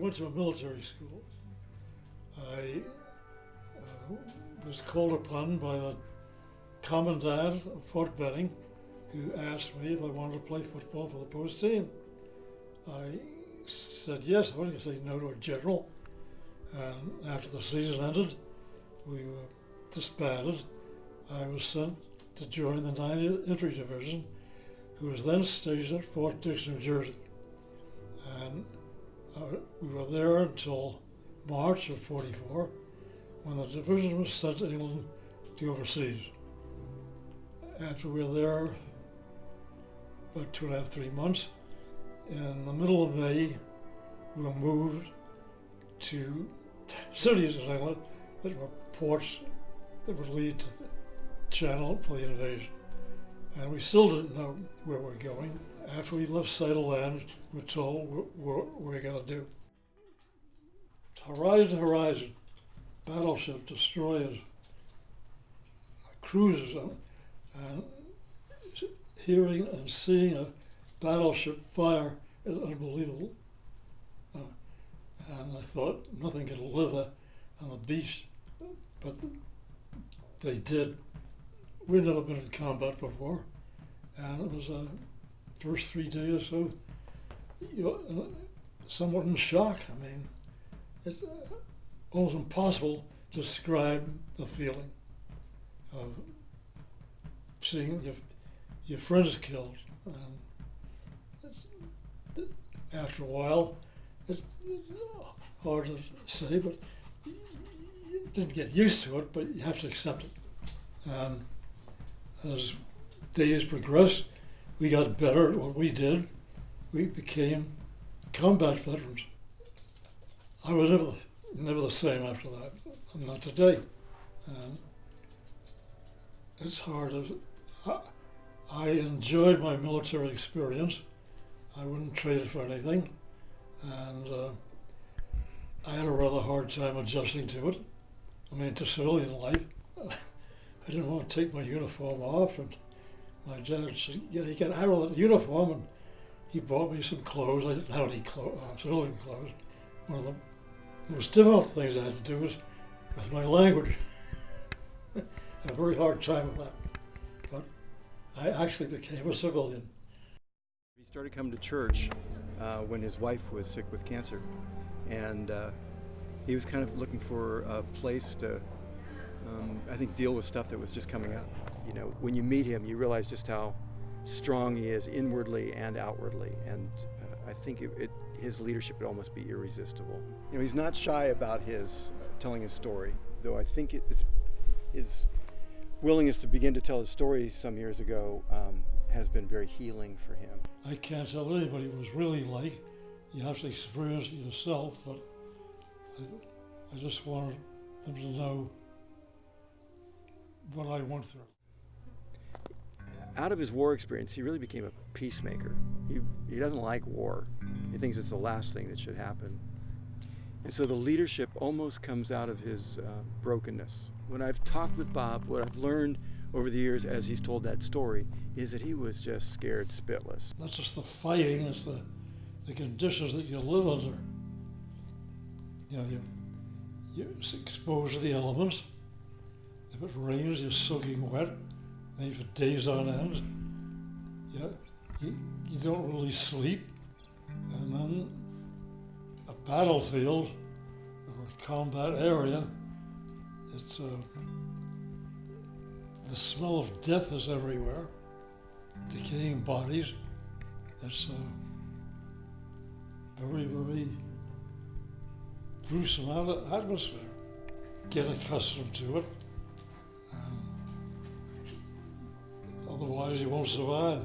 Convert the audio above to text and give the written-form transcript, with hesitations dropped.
went to a military school. I was called upon by the commandant of Fort Benning, who asked me if I wanted to play football for the post team. I said yes. I wasn't going to say no to a general. And after the season ended, we were disbanded. I was sent to join the 90th Infantry Division, who was then stationed at Fort Dix, New Jersey. And we were there until March of '44, when the division was sent to England to overseas. After we were there about 2.5, 3 months, in the middle of May, we were moved to cities in England that were ports that would lead to the channel for the invasion. And we still didn't know where we were going. After we left sight of land, we were told what we were going to do. Horizon to horizon, battleship, destroyers, cruisers, and hearing and seeing a battleship fire is unbelievable. And I thought nothing could live on the beach, but they did. We'd never been in combat before, and it was first 3 days or so, you're somewhat in shock. I mean, it's almost impossible to describe the feeling of seeing your friends killed. After a while, it's hard to say, but you didn't get used to it, but you have to accept it. And as days progressed, we got better at what we did. We became combat veterans. I was never the same after that. I'm not today. And it's hard. I enjoyed my military experience. I wouldn't trade it for anything. And I had a rather hard time adjusting to it. I mean, to civilian life. I didn't want to take my uniform off, and my dad said, "Yeah, you get out of that uniform," and he bought me some clothes. I didn't have any civilian clothes. One of the most difficult things I had to do was with my language. I had a very hard time with that, but I actually became a civilian. He started coming to church when his wife was sick with cancer, and he was kind of looking for a place to, I think, deal with stuff that was just coming up. You know, when you meet him, you realize just how strong he is inwardly and outwardly, and I think his leadership would almost be irresistible. You know, he's not shy about his telling his story, though I think it's his willingness to begin to tell his story some years ago has been very healing for him. I can't tell anybody what it was really like. You have to experience it yourself, but I just wanted them to know what I went through. Out of his war experience, he really became a peacemaker. He doesn't like war. He thinks it's the last thing that should happen. And so the leadership almost comes out of his brokenness. When I've talked with Bob, what I've learned over the years as he's told that story is that he was just scared spitless. Not just the fighting, it's the conditions that you live under. You know, you're exposed to the elements. If it rains, you're soaking wet, maybe for days on end. Yeah, you don't really sleep. And then a battlefield or a combat area, it's the smell of death is everywhere, decaying bodies. It's a very, very gruesome atmosphere. Get accustomed to it. Otherwise, you won't survive.